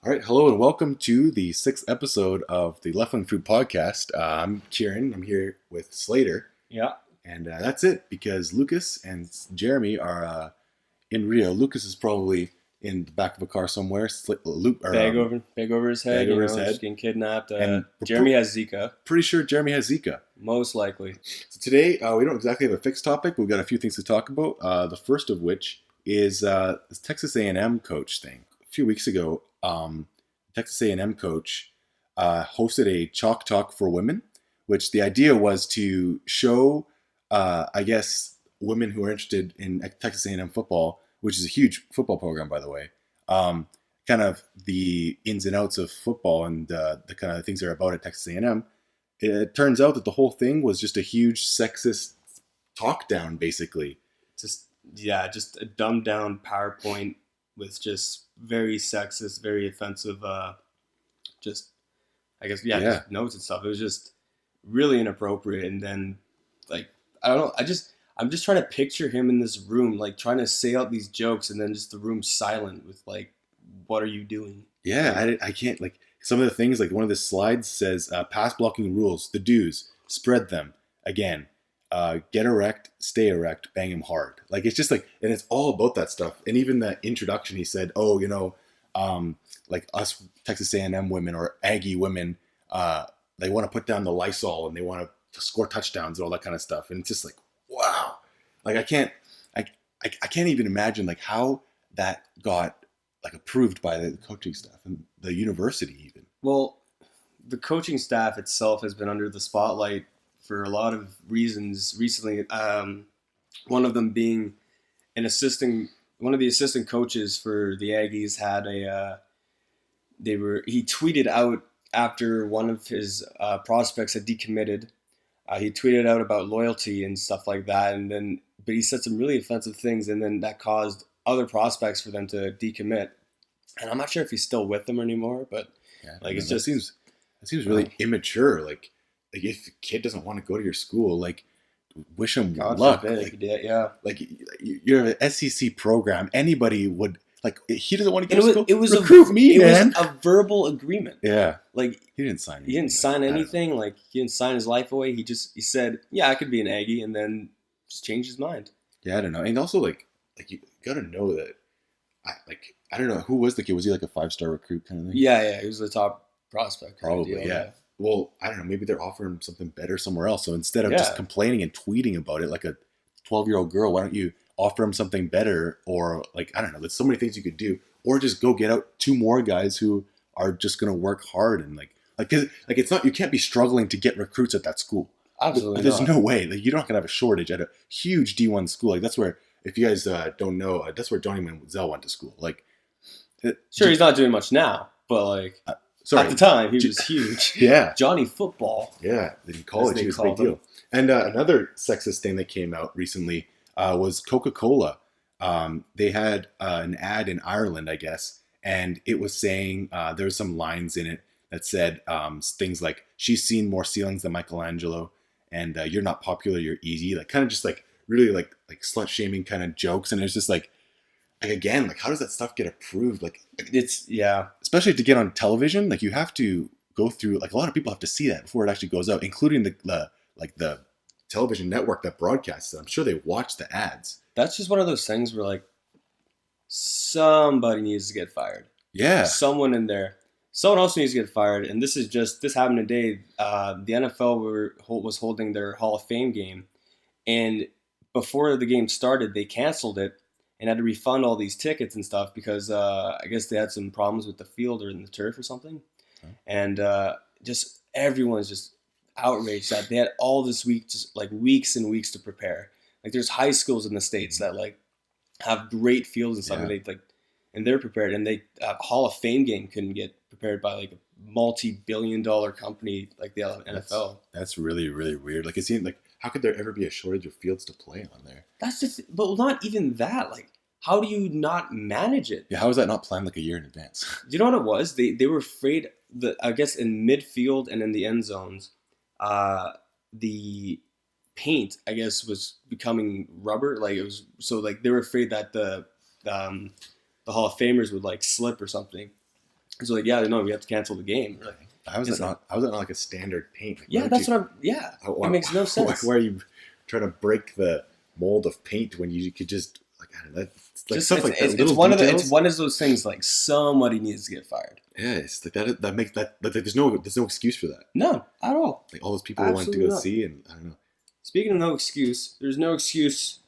All right, hello and welcome to the sixth episode of the Left Wing Food Podcast. I'm Kieran. I'm here with Slater, Yeah. and that's it because Lucas and Jeremy are in Rio. Lucas is probably in the back of a car somewhere, Bag over his head, bag over his just head, getting kidnapped. and Jeremy has Zika, pretty sure Jeremy has Zika. most likely. So today we don't exactly have a fixed topic, but we've got a few things to talk about. The first of which is this Texas A&M coach thing. A few weeks ago, Texas A&M coach hosted a Chalk Talk for women, which the idea was to show, I guess, women who are interested in Texas A&M football, which is a huge football program, by the way, kind of the ins and outs of football and the kind of things they're about at Texas A&M. It turns out that the whole thing was just a huge sexist talk down, basically. Just a dumbed down PowerPoint with just very sexist, very offensive, just notes and stuff. It was just really inappropriate. And then, like, I don't know, I'm just trying to picture him in this room, like trying to say out these jokes, and then just the room silent with like, what are you doing? Yeah, I can't, like, some of the things, like one of the slides says, pass blocking rules, the do's, spread them. Again, get erect, stay erect, bang him hard. Like, it's just like, and it's all about that stuff. And even the introduction, he said, like us Texas A&M women or Aggie women, they want to put down the Lysol and they want to score touchdowns and all that kind of stuff. And it's just like, wow. Like, I can't even imagine like how that got like approved by the coaching staff and the university even. Well, the coaching staff itself has been under the spotlight for a lot of reasons recently. One of them being one of the assistant coaches for the Aggies had he tweeted out after one of his prospects had decommitted. He tweeted out about loyalty and stuff like that, but he said some really offensive things, and then that caused other prospects for them to decommit. And I'm not sure if he's still with them anymore, but that seems really immature. Like if a kid doesn't want to go to your school, like wish him luck. Like you're an SEC program. Anybody would, like, he doesn't want to go to school. It was a verbal agreement. Yeah, like he didn't sign. He didn't sign anything. Like he didn't sign his life away. He said, "Yeah, I could be an Aggie," and then just changed his mind. Yeah, I don't know. And also, like you gotta know that. I don't know, who was the kid. Was he like a 5-star recruit kind of thing? Yeah, he was the top prospect. Probably, yeah. Well, I don't know. Maybe they're offering something better somewhere else. So instead of just complaining and tweeting about it like a 12-year-old girl, why don't you offer him something better? Or, like, I don't know. There's so many things you could do. Or just go get out 2 more guys who are just going to work hard and it's not, you can't be struggling to get recruits at that school. Absolutely, there's no way. Like, you're not going to have a shortage at a huge D1 school. Like, that's where, if you guys don't know, that's where Johnny Manziel went to school. Like, sure, he's not doing much now, but like at the time he was huge. Yeah, Johnny Football. Yeah, in college he was a big deal. And another sexist thing that came out recently was Coca-Cola. They had an ad in Ireland, I guess, and it was saying there were some lines in it that said things like, "She's seen more ceilings than Michelangelo," and "You're not popular, you're easy." Like, kind of just like really like slut shaming kind of jokes, and it's just like again, like, how does that stuff get approved? Like, it's, especially to get on television, like, you have to go through, like, a lot of people have to see that before it actually goes out, including the television network that broadcasts it. I'm sure they watch the ads. That's just one of those things where, like, somebody needs to get fired. Yeah. Someone else needs to get fired. And this happened today. The NFL was holding their Hall of Fame game, and before the game started, they canceled it and had to refund all these tickets and stuff because I guess they had some problems with the field or in the turf or something. Okay. And just everyone's just outraged that they had all this week, just like weeks and weeks to prepare. Like, there's high schools in the States that like have great fields and stuff, and they're prepared, and they Hall of Fame game couldn't get prepared by like a multi-billion-dollar company like the NFL. That's really, really weird. Like, it seemed like, how could there ever be a shortage of fields to play on there? But not even that. Like, how do you not manage it? Yeah, how is that not planned like a year in advance? Do you know what it was? They were afraid that, I guess, in midfield and in the end zones, the paint, I guess, was becoming rubber. Like, it was, so like they were afraid that the Hall of Famers would like slip or something. So like, yeah, no, we have to cancel the game. Like, How is that not? How is that not like a standard paint? Like, yeah, that's what I'm. Yeah, it makes no sense. Why are you trying to break the mold of paint when you could just like I don't know, like Just stuff like that? it's one of the it's one of those things like somebody needs to get fired. Yeah, it's like that makes that like there's no excuse for that. No, at all. Like all those people who wanted to go see, and I don't know. Speaking of no excuse, there's no excuse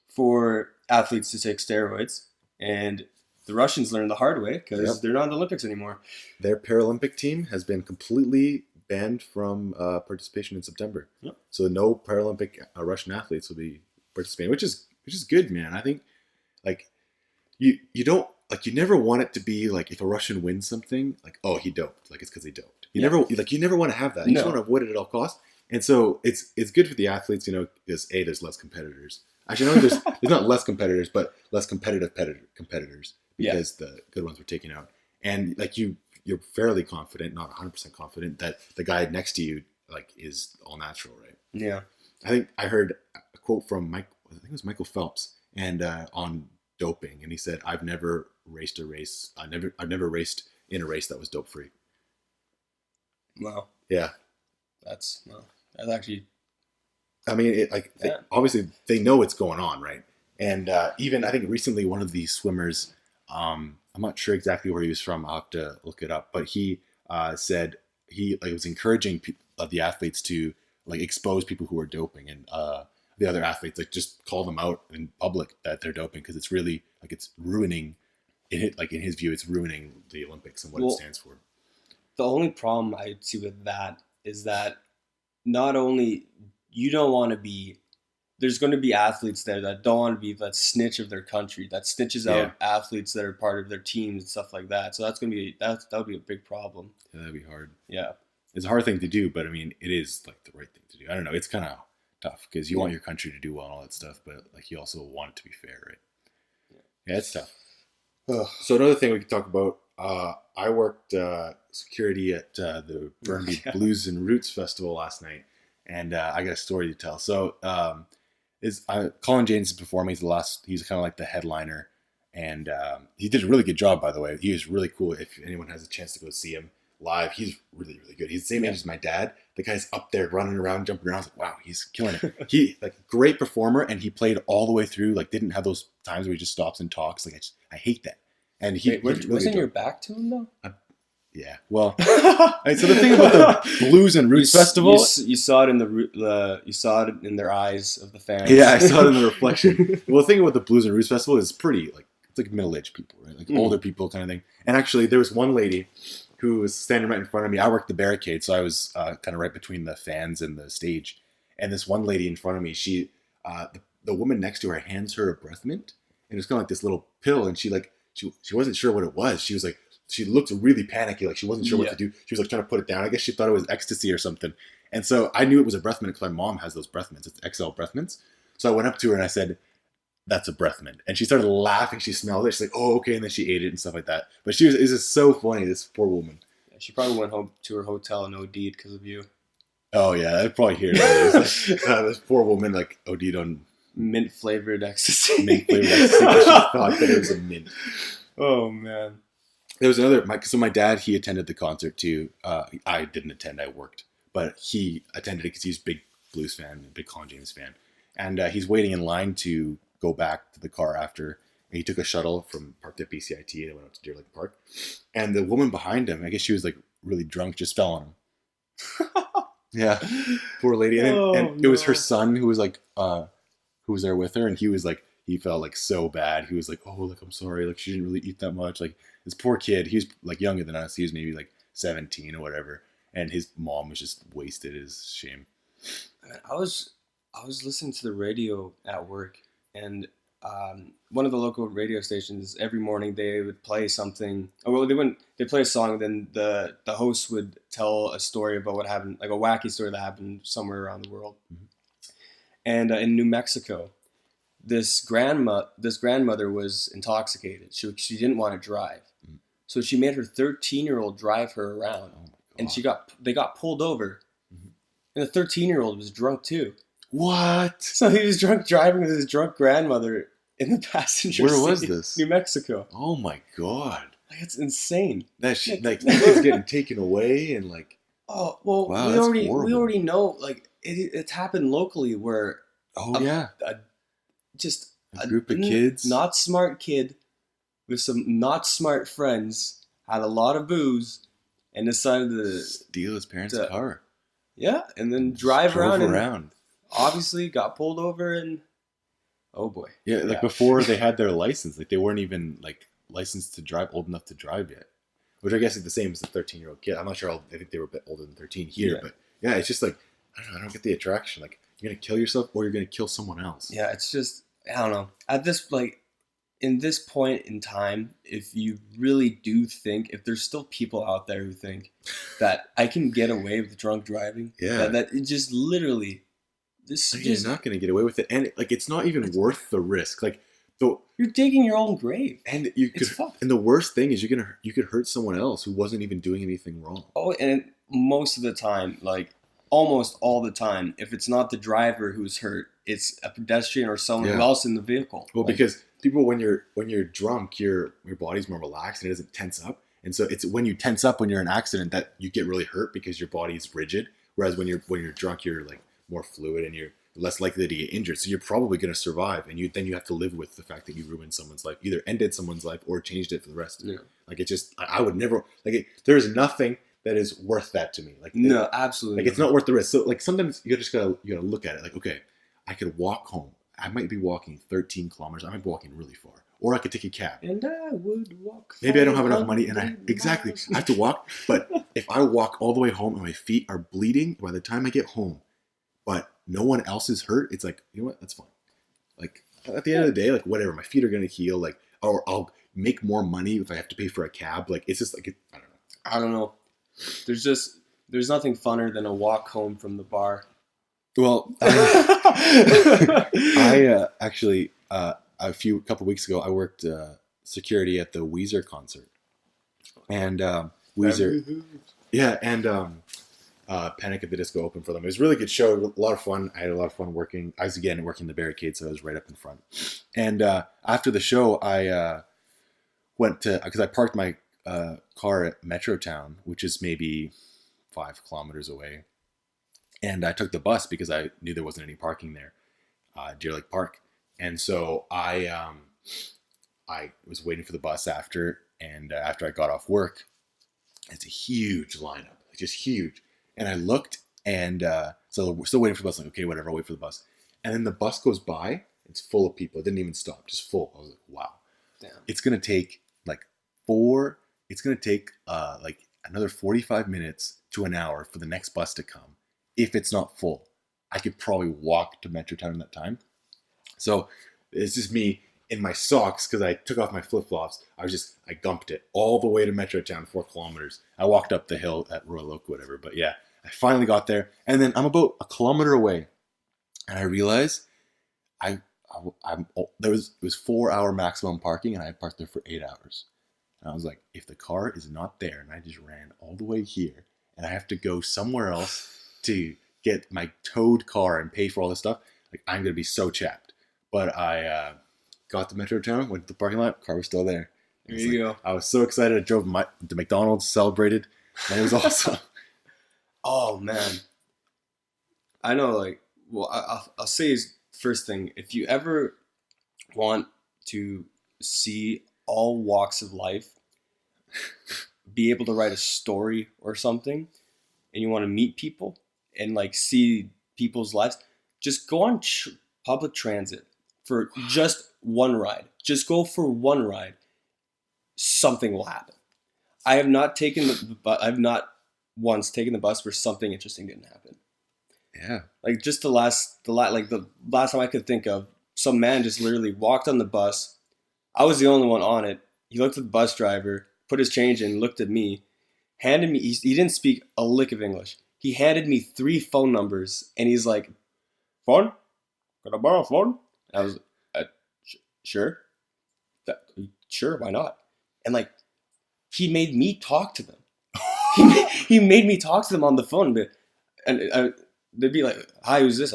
for athletes to take steroids, and the Russians learned the hard way because they're not in the Olympics anymore. Their Paralympic team has been completely banned from participation in September. Yep. So no Paralympic Russian athletes will be participating, which is good, man. I think like you don't like you never want it to be like if a Russian wins something like oh he doped like it's because he doped. You never want to have that. You just want to avoid it at all costs. And so it's good for the athletes, you know, because there's less competitors. Actually, no, there's not less competitors, but less competitive competitors because the good ones were taken out. And like you're fairly confident, not 100% confident, that the guy next to you like is all natural, right? Yeah. I think I heard a quote from I think it was Michael Phelps, and on doping, and he said, "I've never raced a race. I've never raced in a race that was dope free." Wow. Yeah. That's actually. I mean, obviously they know what's going on, right? And even I think recently one of these swimmers, I'm not sure exactly where he was from. I'll have to look it up. But he said he was encouraging the athletes to like expose people who are doping, and the other athletes like just call them out in public that they're doping because it's really like it's ruining. In his view, it's ruining the Olympics and what it stands for. The only problem I see with that is that not only you don't want to be. There's going to be athletes there that don't want to be that snitch of their country, that snitches out athletes that are part of their teams and stuff like that. So that's going to be that'll be a big problem. Yeah, that'd be hard. Yeah, it's a hard thing to do, but I mean, it is like the right thing to do. I don't know. It's kind of tough because you want your country to do well and all that stuff, but like you also want it to be fair, right? Yeah, it's tough. So another thing we could talk about. I worked security at the Burnaby Blues and Roots Festival last night, and I got a story to tell. So. Colin James is performing. He's kind of like the headliner, and he did a really good job, by the way. He was really cool. If anyone has a chance to go see him live, he's really, really good. He's the same age as my dad. The guy's up there running around, jumping around. I was like, wow, he's killing it. He great performer, and he played all the way through. Like didn't have those times where he just stops and talks. Like I hate that. And wasn't your back to him though? Yeah, well, right, so the thing about the Blues and Roots Festival, you saw it in you saw it in their eyes of the fans. Yeah, I saw it in the reflection. Well, the thing about the Blues and Roots Festival is pretty it's like middle-aged people, right? Like older people kind of thing. And actually, there was one lady who was standing right in front of me. I worked the barricade, so I was kind of right between the fans and the stage. And this one lady in front of me, the woman next to her hands her a breath mint, and it was kind of like this little pill, and she wasn't sure what it was. She was like. She looked really panicky, like she wasn't sure what to do. She was like trying to put it down. I guess she thought it was ecstasy or something. And so I knew it was a breath mint because my mom has those breath mints. It's XL breath mints. So I went up to her and I said, "That's a breath mint." And she started laughing. She smelled it. She's like, "Oh, okay." And then she ate it and stuff like that. But it was just so funny, this poor woman. Yeah, she probably went home to her hotel and OD'd because of you. Oh, yeah. I'd probably hear it. This poor woman OD'd on mint-flavored ecstasy. Mint-flavored ecstasy because she thought that it was a mint. Oh, man. There was another, so my dad, he attended the concert too. I didn't attend, I worked. But he attended it because he's a big Blues fan, a big Colin James fan. And he's waiting in line to go back to the car after. And he took a shuttle from parked at BCIT and went up to Deer Lake Park. And the woman behind him, I guess she was really drunk, just fell on him. Yeah, poor lady. And it was her son who was who was there with her. And he felt so bad. He was like, "Oh, I'm sorry. She didn't really eat that much." This poor kid, he was younger than us. He was maybe 17 or whatever. And his mom was just wasted. His shame. I was listening to the radio at work, and one of the local radio stations, every morning they would play something. Well, they play a song, and then the host would tell a story about what happened, like a wacky story that happened somewhere around the world. Mm-hmm. And in New Mexico, this grandmother was intoxicated. She didn't want to drive. Mm-hmm. So she made her 13-year-old drive her around. Oh, and they got pulled over. Mm-hmm. And the 13-year-old was drunk too. What? So he was drunk driving with his drunk grandmother in the passenger seat. Where was this? New Mexico. Oh my God. Like, it's insane. That shit, like kids getting taken away and like, Oh well, wow, we that's already horrible. know, like it's happened locally where Oh a, yeah, a just a a group of kids not smart kid with some not smart friends had a lot of booze and decided steal his parents' to car. yeah, and then Just drive drove around and around. obviously got pulled over and oh boy, Yeah, like yeah, before they had their license, like they weren't even like licensed to drive, old enough to drive yet. Which I guess is the same as the 13-year-old kid. I'm not sure. I think they were a bit older than 13 here, yeah, but yeah, it's just like I don't know. I don't get the attraction. Like you're gonna kill yourself or you're gonna kill someone else. yeah. It's just I don't know. At this in this point in time, if you really do think, if there's still people out there who think that I can get away with drunk driving, Yeah, that it just literally, this like, you're just, not gonna get away with it, and like it's not even worth the risk. Like the you're digging your own grave. and you It's could, fucked. and the worst thing is you could hurt someone else who wasn't even doing anything wrong. Oh, and most of the time, like almost all the time, if it's not the driver who's hurt, it's a pedestrian or someone Yeah. else in the vehicle. Well, Like, because people when you're drunk, your body's more relaxed and it doesn't tense up. And so it's when you tense up when you're in an accident that you get really hurt because your body's rigid. Whereas when you're drunk, you're like more fluid and you're less likely to get injured. So you're probably going to survive. And you have to live with the fact that you ruined someone's life, either ended someone's life or changed it for the rest. yeah. Like it just I would never there's nothing that is worth that to me. No, absolutely. Like it's not worth the risk. So like sometimes you gotta look at it like, okay, I could walk home. I might be walking 13 kilometers. I might be walking really far. Or I could take a cab. And I would walk. Maybe I don't have enough money and I 500 exactly miles. I have to walk. But if I walk all the way home and my feet are bleeding by the time I get home, but no one else is hurt, it's like, you know what, that's fine. Like at the end of the day, like whatever, my feet are gonna heal, like or I'll make more money if I have to pay for a cab. Like it's just like I don't know. I don't know. There's nothing funner than a walk home from the bar. Well, actually couple weeks ago I worked security at the Weezer concert, and Weezer, yeah, and Panic at the Disco opened for them. It was a really good show, a lot of fun. I had a lot of fun working. I was again working the barricade, so I was right up in front. And after the show, I went to because I parked my car at Metrotown, which is maybe 5 kilometers away. And I took the bus because I knew there wasn't any parking there, Deer Lake Park. And so I was waiting for the bus after, and after I got off work, it's a huge lineup, like just huge. And I looked, and so we're still waiting for the bus. Like, okay, whatever, I'll wait for the bus. And then the bus goes by. It's full of people. It didn't even stop, just full. I was like, wow. Damn. It's gonna take like four. It's gonna take like another 45 minutes to an hour for the next bus to come. If it's not full, I could probably walk to Metrotown in that time. So it's just me in my socks because I took off my flip flops. I gumped it all the way to Metrotown, 4 kilometers. I walked up the hill at Royal Oak, whatever. But yeah, I finally got there, and then I'm about a kilometer away, and I realized it was 4-hour maximum parking, and I had parked there for 8 hours. And I was like, if the car is not there, and I just ran all the way here, and I have to go somewhere else to get my towed car and pay for all this stuff, like I'm gonna be so chapped. But I got to Metrotown, went to the parking lot, car was still there. There you go. I was so excited. I drove to McDonald's, celebrated, and it was awesome. Oh man, I know. Like, well, I'll say first thing. If you ever want to see all walks of life, be able to write a story or something, and you want to meet people and like see people's lives, just go on public transit for just one ride. Just go for one ride. Something will happen. I have not taken I've not once taken the bus where something interesting didn't happen. Yeah. Like just the last time I could think of, some man just literally walked on the bus. I was the only one on it. He looked at the bus driver, put his change in, looked at me, handed me. He didn't speak a lick of English. He handed me 3 phone numbers, and he's like, "Phone? Can I borrow a phone?" And I was, "Sure, sure, why not?" And like, he made me talk to them. he made me talk to them on the phone, and they'd be like, "Hi, who's this?"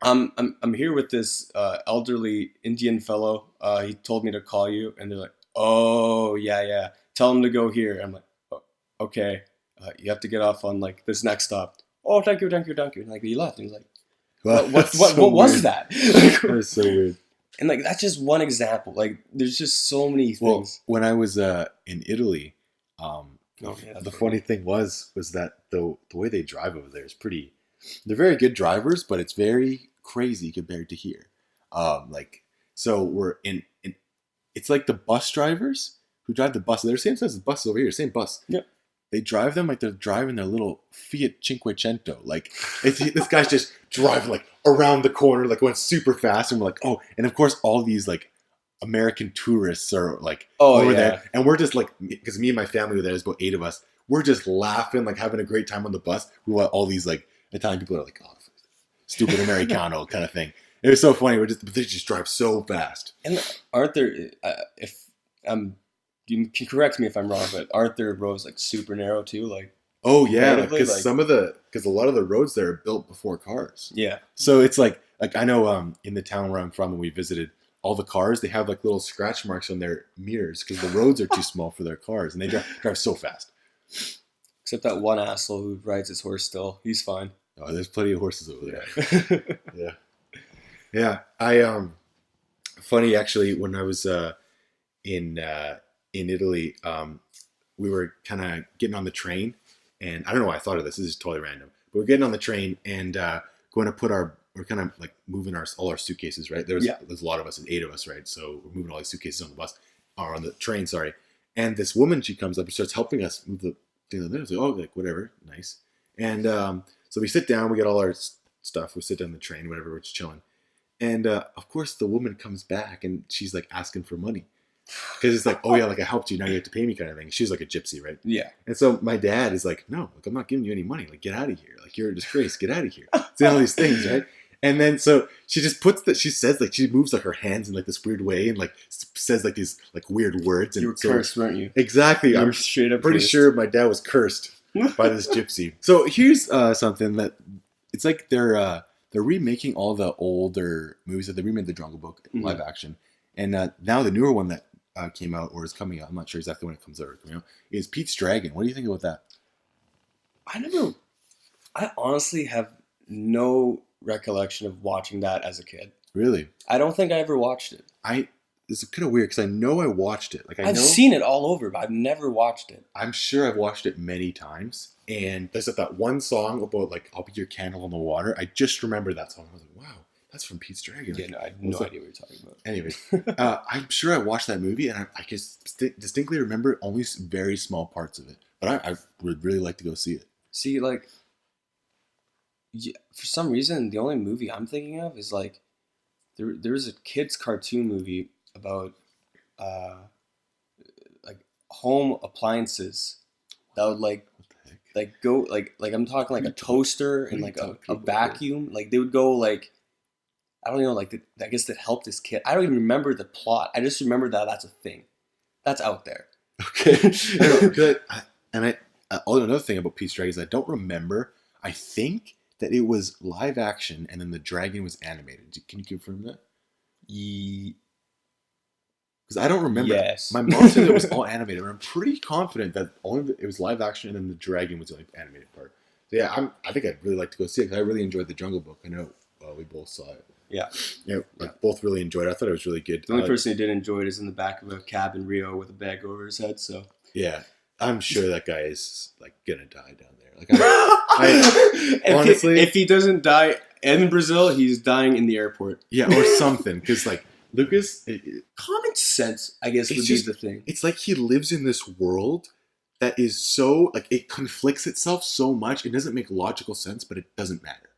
I'm here with this elderly Indian fellow. He told me to call you, and they're like, "Oh yeah, yeah. tell him to go here. I'm like, oh, okay, you have to get off on like this next stop. Oh, thank you. And like he left, and he's like, what was that? That is so weird. And like that's just one example. Like there's just so many things. Well, when I was in Italy, Yeah, the funny thing was that the way they drive over there is pretty. They're very good drivers, but it's very crazy compared to here. So we're in. It's like the bus drivers who drive the bus. They're the same size as the buses over here, same bus. Yep. They drive them like they're driving their little Fiat Cinquecento. Like this guy's just driving like around the corner, like going super fast, and we're like, oh, and of course all these like American tourists are like over there, and we're just like, because me and my family were there, there's about 8 of us. We're just laughing, like having a great time on the bus. We want all these like Italian people are like, oh, stupid Americano kind of thing. It was so funny. They just drive so fast. And aren't there? If you can correct me if I'm wrong, but aren't there roads like super narrow too? Like, oh yeah, because like, because a lot of the roads there are built before cars. Yeah. So it's like I know in the town where I'm from, when we visited, all the cars, they have like little scratch marks on their mirrors because the roads are too small for their cars, and they drive so fast. Except that one asshole who rides his horse still. He's fine. Oh, there's plenty of horses over there. Yeah. I funny actually, when I was in Italy, we were kind of getting on the train, and I don't know why I thought of this. This is totally random. But we're getting on the train and going to we're kind of like moving all our suitcases, right? There's a lot of us, there's 8 of us, right? So we're moving all these suitcases on the bus, or on the train, sorry. And this woman, she comes up and starts helping us move the thing on there. It's like, oh, like whatever, nice. And so we sit down, we get all our stuff, we sit down the train, whatever, we're just chilling. And of course, the woman comes back and she's like asking for money. Because it's like, oh yeah, like I helped you, now you have to pay me kind of thing. She's like a gypsy, right? Yeah. And so my dad is like, no, like I'm not giving you any money. Like, get out of here. Like, you're a disgrace. Get out of here. Saying all these things, right? And then so she just she says like, she moves like her hands in like this weird way and like says like these like weird words. And you were cursed, weren't you? Exactly. You I'm were straight up pretty cursed. sure my dad was cursed by this gypsy. So here's something that it's like they're remaking all the older movies. That they remade the Jungle Book live action, and now the newer one that came out or is coming out, I'm not sure exactly when it comes out, is Pete's Dragon. What do you think about that? I honestly have no recollection of watching that as a kid. Really? I don't think I ever watched it. It's kind of weird because I know I watched it. Like I've seen it all over, but I've never watched it. I'm sure I've watched it many times. And there's that one song about like, I'll be your candle on the water. I just remember that song. I was like, wow, that's from Pete's Dragon. Yeah, no, I have no idea what you're talking about. Anyways, I'm sure I watched that movie, and I can distinctly remember only very small parts of it. But I would really like to go see it. See, like, for some reason, the only movie I'm thinking of is like, there was a kid's cartoon movie about like home appliances that would like go like I'm talking like a toaster and like a vacuum. Like they would go like, I don't know, like I guess that helped this kid. I don't even remember the plot. I just remember that that's a thing. That's out there. Okay. Another thing about Pete's Dragon is I don't remember. I think that it was live action and then the dragon was animated. Can you confirm that? Because I don't remember. Yes. My mom said it was all animated, but I'm pretty confident that it was live action and then the dragon was the only animated part. So yeah, I think I'd really like to go see it because I really enjoyed the Jungle Book. I know we both saw it. Yeah. Both really enjoyed it. I thought it was really good. The only person who did enjoy it is in the back of a cab in Rio with a bag over his head. So yeah, I'm sure that guy is like gonna die down there. Like, honestly, if he doesn't die in Brazil, he's dying in the airport. Yeah, or something. Because like Lucas, common sense, I guess, would be the thing. It's like he lives in this world that is so like it conflicts itself so much. It doesn't make logical sense, but it doesn't matter.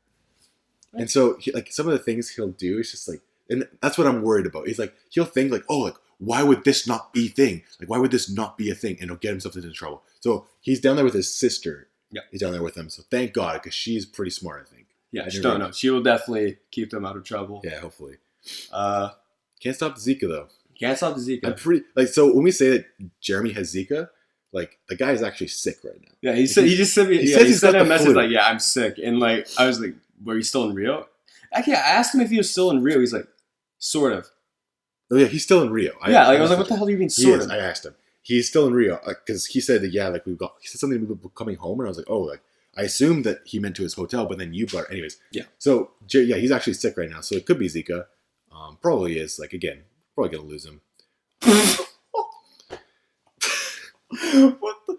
Right. And so, like some of the things he'll do is just like, and that's what I'm worried about. He's like, he'll think like, oh, like why would this not be a thing? Like why would this not be a thing? And he'll get himself into trouble. So he's down there with his sister. Yeah, he's down there with them. So thank God, because she's pretty smart, I think. Yeah, she will definitely keep them out of trouble. Yeah, hopefully. Can't stop the Zika though. Can't stop the Zika. I'm pretty like so when we say that Jeremy has Zika, like the guy is actually sick right now. Yeah, he just sent me. He sent a message like, "Yeah, I'm sick," and like I was like, "Were you still in Rio?" Actually, I asked him if he was still in Rio. He's like, "Sort of." Oh yeah, he's still in Rio. I was like, "What the hell do you mean, sort of?" I asked him, he's still in Rio because he said that he said something about coming home, and I was like, oh, like I assumed that he meant to his hotel, but then you brought anyways. Yeah. So yeah, he's actually sick right now, so it could be Zika. Probably is. Like again, probably gonna lose him. What the?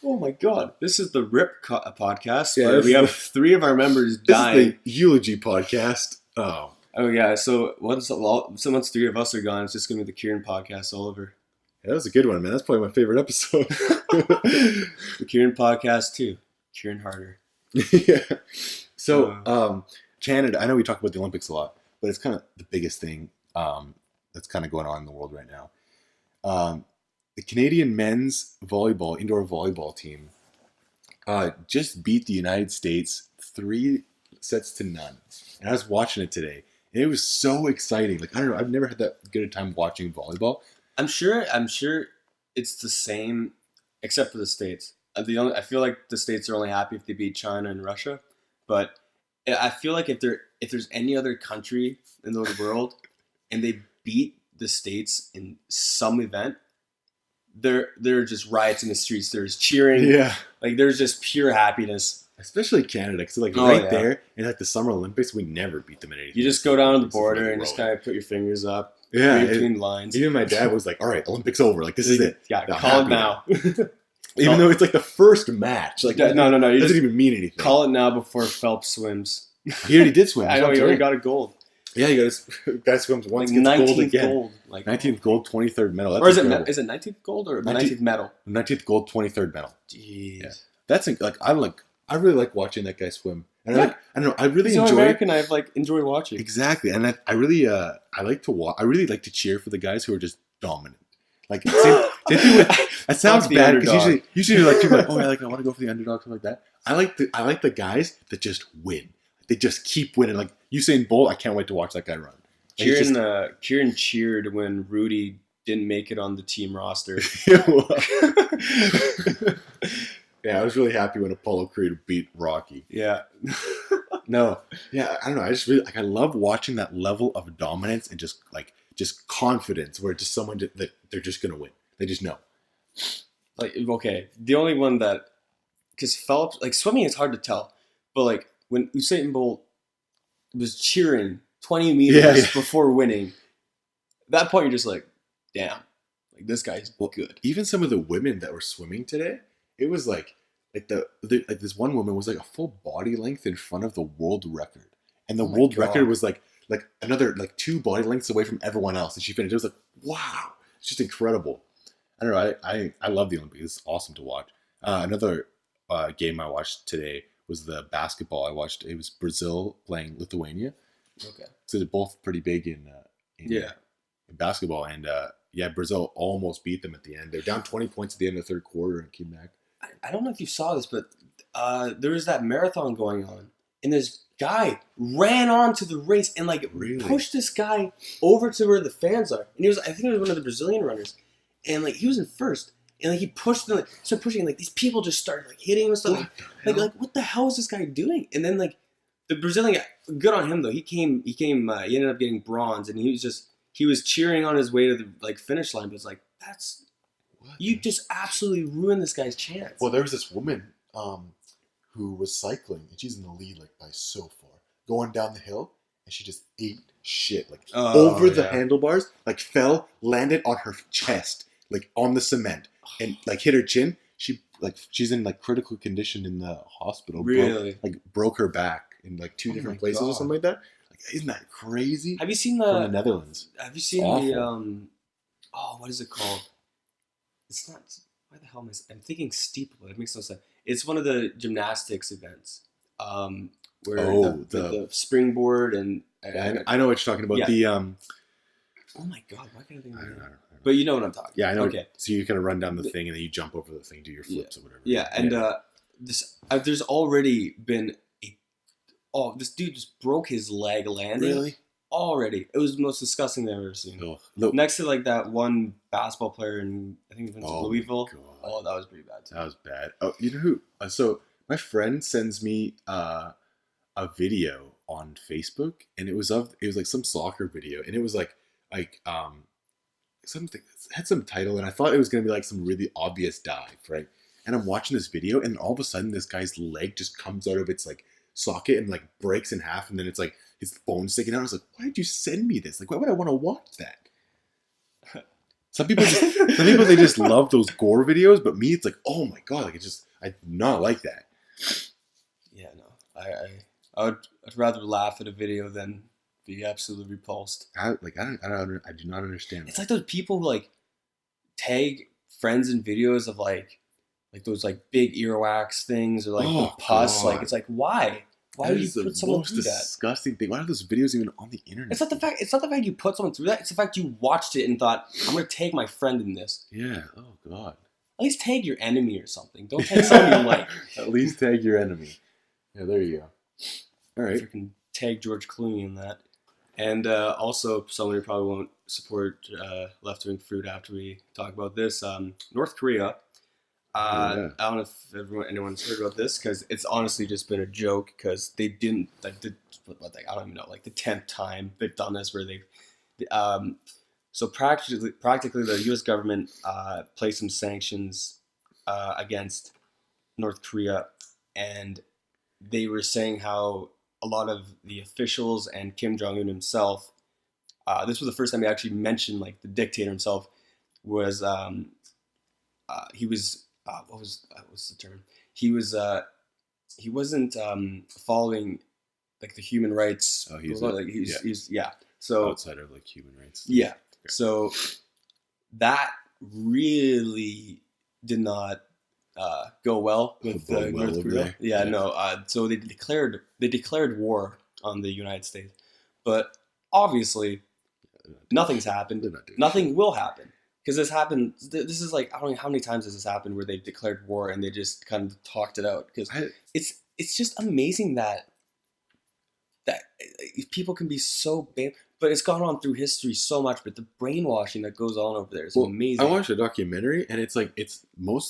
Oh my god! This is the RIP podcast Yeah, where we have 3 of our members dying. This is the eulogy podcast. Oh yeah. So once 3 of us are gone, it's just gonna be the Kieran podcast all over. Yeah, that was a good one, man. That's probably my favorite episode. The Kieran podcast too. Kieran Harder. Yeah. So, Canada. I know we talk about the Olympics a lot, but it's kind of the biggest thing that's kind of going on in the world right now. The Canadian men's indoor volleyball team, just beat the United States 3-0. And I was watching it today, and it was so exciting. Like I don't know, I've never had that good a time watching volleyball. I'm sure it's the same, except for the States. I feel like the States are only happy if they beat China and Russia, but I feel like if there's any other country in the world and they beat the States in some event, there are just riots in the streets. There's cheering. Yeah. Like there's just pure happiness. Especially Canada, because there in like the Summer Olympics, we never beat them in anything. You just go down to the border and just kind of put your fingers up. Yeah, between the lines. Even my dad was like, "All right, Olympics over. Like this is it. Yeah, call it now." Even though it's like the first match, like no, it doesn't even mean anything. Call it now before Phelps swims. He already did swim. I know he already got a gold. Yeah, guy swims once, like gets gold again. Gold, like 19th gold, 23rd medal. That's or is it 19th gold or 19th medal? 19th gold, 23rd medal. Jeez, yeah. That's like I really like watching that guy swim. And I don't know, I really enjoy. American, I've enjoy watching. Exactly, and I really I like to watch. I really like to cheer for the guys who are just dominant. Like same thing with, that sounds bad because usually like people are like, oh, I want to go for the underdog, something like that. I like the guys that just win. They just keep winning. Like Usain Bolt, I can't wait to watch that guy run. Like Kieran cheered when Rudy didn't make it on the team roster. Yeah, I was really happy when Apollo Creed beat Rocky. Yeah. No. Yeah, I don't know. I just really I love watching that level of dominance and just confidence where just someone that they're just gonna win. They just know. Like okay, the only one that because Phelps swimming is hard to tell, but when Usain Bolt was cheering 20 meters before winning, at that point you're just like, damn, this guy's good. Even some of the women that were swimming today, it was like this one woman was a full body length in front of the world record, and the world record was like another 2 body lengths away from everyone else, and she finished. It was like, wow, it's just incredible. I don't know. I love the Olympics. It's awesome to watch. Another game I watched today was the basketball. I watched. It was Brazil playing Lithuania. Okay. So they're both pretty big in basketball, and Brazil almost beat them at the end. They're down 20 points at the end of the third quarter and came back. I don't know if you saw this, but there was that marathon going on, and this guy ran onto the race and pushed this guy over to where the fans are, and I think he was one of the Brazilian runners, and he was in first, and he pushed them, started pushing, and these people just started hitting him and stuff. What the hell is this guy doing? And then the Brazilian guy, good on him though. He ended up getting bronze, and he was cheering on his way to the finish line, but it's that's. You just absolutely ruined this guy's chance. Well, there was this woman who was cycling, and she's in the lead by so far, going down the hill, and she just ate shit over the handlebars, fell, landed on her chest, on the cement, and hit her chin. She's in critical condition in the hospital. Really? Broke her back in 2 different places or something like that. Isn't that crazy? Have you seen from the Netherlands? Have you seen the what is it called? It's not. Why the hell am I'm thinking steeple? It makes no sense. It's one of the gymnastics events where the springboard and I know what you're talking about. Yeah. Oh my god! Why can't I think of it? But you know what I'm talking. Yeah, I know. Okay. So you kind of run down the thing and then you jump over the thing, do your flips or whatever. Yeah, and there's already been this dude just broke his leg landing. Really? Already. It was the most disgusting thing I've ever seen. Oh, next to that one basketball player in, I think it was Louisville. God. Oh, that was pretty bad too. That was bad. Oh, you know who? So my friend sends me a video on Facebook, and it was some soccer video, and it was something. It had some title, and I thought it was gonna be like some really obvious dive, right? And I'm watching this video, and all of a sudden, this guy's leg just comes out of its like socket and like breaks in half, and then it's like his bone sticking out. I was like, why did you send me this? Like, why would I want to watch that? Some people they just love those gore videos, but me, it's like, oh my god, like I do not like that. Yeah, no, I'd rather laugh at a video than be absolutely repulsed. I do not understand. It's like those people who like tag friends in videos of like those like big earwax things or like the pus. God. Like it's like why? Why would you put someone through that? That's the most disgusting thing. Why are those videos even on the internet? It's not the fact you put someone through that. It's the fact you watched it and thought, I'm going to tag my friend in this. Yeah. Oh God. At least tag your enemy or something. Don't tag someone you like. At least tag your enemy. Yeah, there you go. All right. Freaking tag George Clooney in that. And also, someone who probably won't support left-wing fruit after we talk about this, North Korea. I don't know if anyone's heard about this because it's honestly just been a joke because they didn't I don't even know like the 10th time they've done this where they've so practically the U.S. government placed some sanctions against North Korea, and they were saying how a lot of the officials and Kim Jong-un himself, this was the first time he actually mentioned like the dictator himself was he was. What's the term? He wasn't following like the human rights. Oh, he's So outside of like human rights. Yeah. Okay. So that really did not go well with North Korea. Yeah, no. So they declared war on the United States, but obviously nothing's happened. Nothing will happen. Because this happened, this is like, I don't know how many times has this happened where they declared war and they just kind of talked it out. Because it's just amazing that people can be so bad, but it's gone on through history so much. But the brainwashing that goes on over there is amazing. I watched a documentary and it's like, a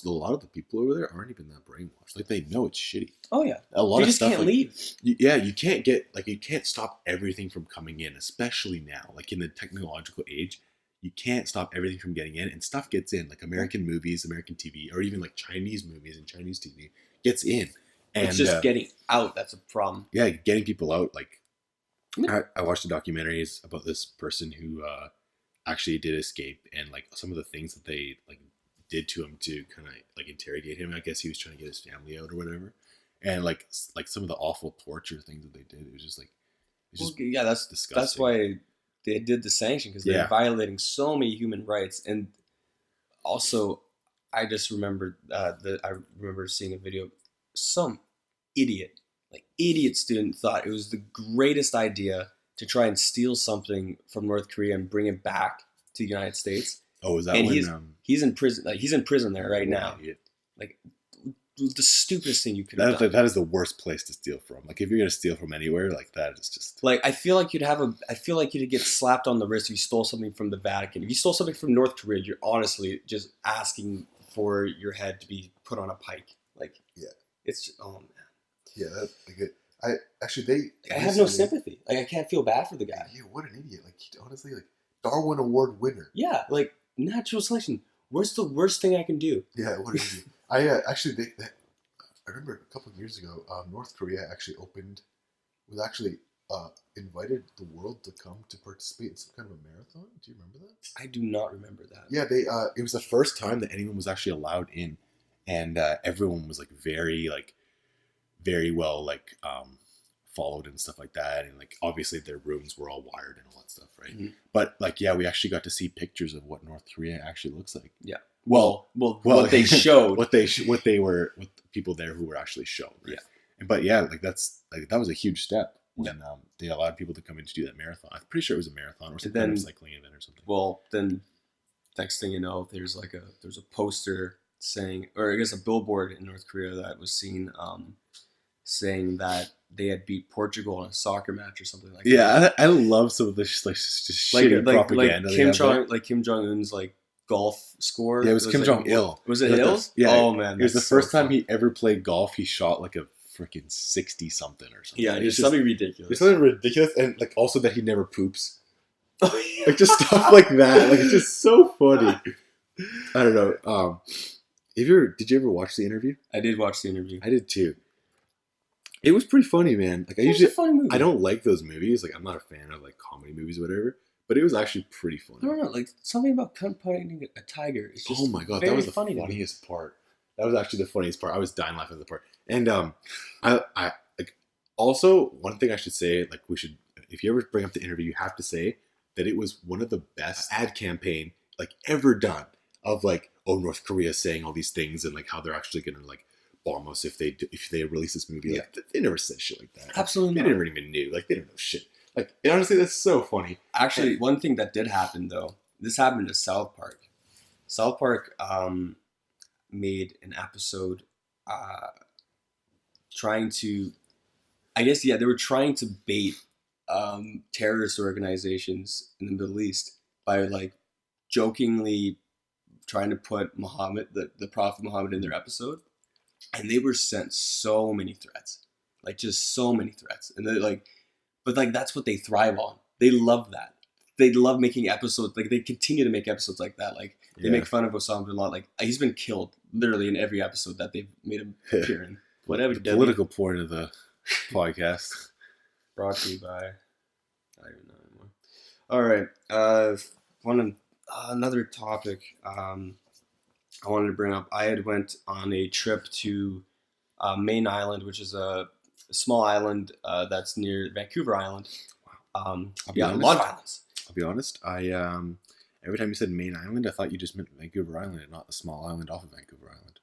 lot of the people over there aren't even that brainwashed. Like they know it's shitty. Oh yeah. A lot of stuff. They just can't leave. You can't stop everything from coming in, especially now, like in the technological age. You can't stop everything from getting in, and stuff gets in, like American movies, American TV, or even like Chinese movies and Chinese TV gets in. And it's just getting out that's a problem. Yeah, getting people out. Like, I watched the documentaries about this person who actually did escape, and like some of the things that they like did to him to kind of like interrogate him. I guess he was trying to get his family out or whatever, and like some of the awful torture things that they did. It was just like, that's disgusting. That's why they did the sanction because they're violating so many human rights. And also, I just remembered I remember seeing a video. Some idiot student thought it was the greatest idea to try and steal something from North Korea and bring it back to the United States. Oh, is that and when he's in prison? Like he's in prison there right now. Idiot. Like the stupidest thing you could have done. That is the worst place to steal from. Like if you're gonna steal from anywhere, like that is just like I feel like you'd get slapped on the wrist if you stole something from the Vatican. If you stole something from North Korea, you're honestly just asking for your head to be put on a pike. Like it's just, oh man. Yeah, that's like I have no sympathy. Like I can't feel bad for the guy. Yeah, what an idiot. Like honestly, like Darwin Award winner. Yeah, like natural selection. What's the worst thing I can do? Yeah, what an idiot. I remember a couple of years ago, North Korea actually invited the world to come to participate in some kind of a marathon. Do you remember that? I do not remember that. Yeah, it was the first time that anyone was actually allowed in, and everyone was like very well followed and stuff like that, and like obviously their rooms were all wired and all that stuff, right? Mm-hmm. But like we actually got to see pictures of what North Korea actually looks like. Yeah. Well, what they showed, what the people there who were actually shown. Right? Yeah. But that was a huge step when they allowed people to come in to do that marathon. I'm pretty sure it was a marathon or some kind of cycling event or something. Well, then next thing you know, there's a poster saying, or I guess a billboard in North Korea that was seen saying that they had beat Portugal in a soccer match or something like that. Yeah, I love some of this shitty propaganda. Like Kim Jong-un's like golf score. Yeah, it was Kim Jong-il. Was it Il? Yeah. Oh man, it was the first time he ever played golf. He shot like a freaking 60 something or something. Yeah, it's something ridiculous. It's something ridiculous, and like also that he never poops. Like just stuff like that. Like it's just so funny. I don't know. Did you ever watch the interview? I did watch the interview. I did too. It was pretty funny, man. Like It was a funny movie. I don't like those movies. Like I'm not a fan of like comedy movies or whatever. But it was actually pretty funny. I don't know, like something about punting a tiger. It's just oh my god, that was the funniest part. That was actually the funniest part. I was dying laughing at the part. And I like also one thing I should say, like we should, if you ever bring up the interview, you have to say that it was one of the best ad campaign like ever done. Of like, oh, North Korea saying all these things and like how they're actually gonna like bomb us if they release this movie. Like they never said shit like that. Absolutely, they never even knew. Like they don't know shit. Like honestly, that's so funny. Actually, one thing that did happen though, this happened to South Park. South Park made an episode trying to, I guess, they were trying to bait terrorist organizations in the Middle East by like jokingly trying to put Muhammad, the Prophet Muhammad, in their episode, and they were sent so many threats, like just so many threats, and they're like, but like that's what they thrive on. They love that. They love making episodes. Like they continue to make episodes like that. Like they make fun of Osama bin Laden. Like he's been killed literally in every episode that they've made him appear in. Whatever. The political point of the podcast. Brought to you by. I don't even know anymore. All right. Another topic I wanted to bring up. I had went on a trip to Main Island, which is a small island that's near Vancouver Island. I'll be honest, a lot of islands. I'll be honest. I every time you said Main Island, I thought you just meant Vancouver Island and not the small island off of Vancouver Island.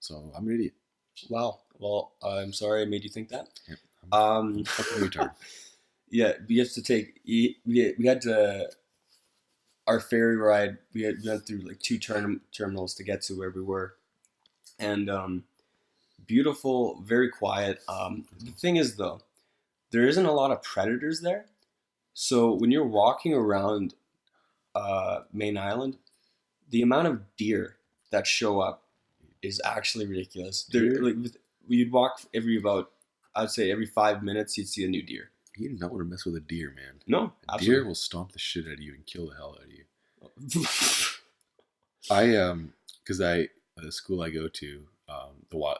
So I'm an idiot. Wow. Well, I'm sorry I made you think that. Yep. I'm fucking retarded. Yeah, we have to take. We had to. Our ferry ride. We went through like two terminals to get to where we were, and beautiful, very quiet. The thing is, though, there isn't a lot of predators there. So when you're walking around Main Island, the amount of deer that show up is actually ridiculous. You'd walk I'd say every 5 minutes you'd see a new deer. You do not want to mess with a deer, man. No, a deer will stomp the shit out of you and kill the hell out of you. Because the school I go to,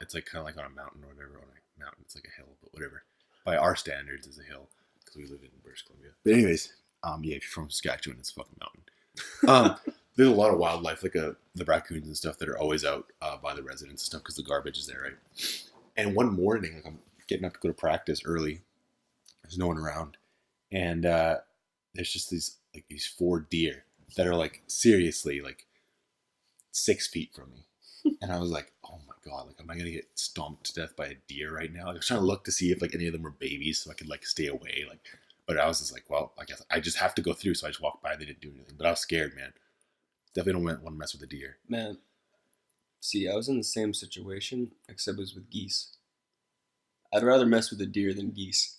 it's like kind of like on a mountain or whatever. On a mountain, it's like a hill, but whatever. By our standards, it's a hill because we live in British Columbia. But anyways, if you're from Saskatchewan, it's a fucking mountain. There's a lot of wildlife, like the raccoons and stuff that are always out by the residents and stuff because the garbage is there, right? And one morning, like I'm getting up to go to practice early. There's no one around, and there's just these 4 deer that are like seriously like 6 feet from me, and I was like, oh my god, like am I gonna get stomped to death by a deer right now? Like, I was trying to look to see if like any of them were babies so I could like stay away, like. But I was just like, well, I guess I just have to go through. So I just walked by. They didn't do anything. But I was scared, man. Definitely don't want to mess with a deer. Man, see, I was in the same situation, except it was with geese. I'd rather mess with a deer than geese,